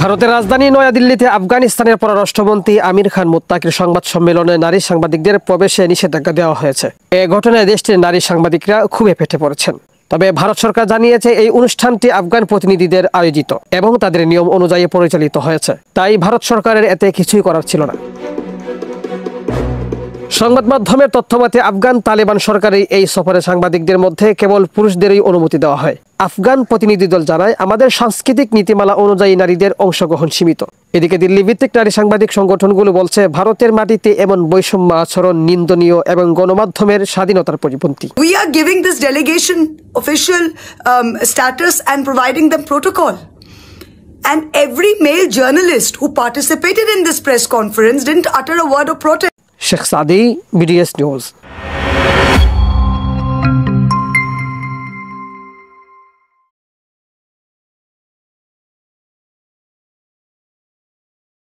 ভারতের রাজধানী নয়াদিল্লিতে আফগানিস্তানের পররাষ্ট্রমন্ত্রী আমির খান মুত্তাকির সংবাদ সম্মেলনে নারী সাংবাদিকদের প্রবেশে নিষেধাজ্ঞা দেওয়া হয়েছে। এ ঘটনায় দেশটির নারী সাংবাদিকরা খুবই ফেটে পড়েছেন। তবে ভারত সরকার জানিয়েছে এই অনুষ্ঠানটি আফগান প্রতিনিধিদের আয়োজিত এবং তাদের নিয়ম অনুযায়ী পরিচালিত হয়েছে, তাই ভারত সরকারের এতে কিছুই করার ছিল না। সংবাদ মাধ্যমের তথ্যমতে আফগান তালেবান সরকারের এই সফরে সাংবাদিকদের মধ্যে কেবল পুরুষদেরই অনুমতি দেওয়া হয়। আফগান প্রতিনিধি দল জানায়, আমাদের সাংস্কৃতিক নীতিমালা অনুযায়ী নারীদের অংশগ্রহণ সীমিত। এদিকে দিল্লি ভিত্তিক নারী সাংবাদিক সংগঠনগুলো বলছে, ভারতের মাটিতে এমন বৈষম্য আচরণ নিন্দনীয় এবং গণমাধ্যমের স্বাধীনতার পরিপন্থী। We are giving this delegation official status and providing them protocol. And every male journalist who participated in this press conference didn't utter a word of protest. Sheikh Saadi, BDS News.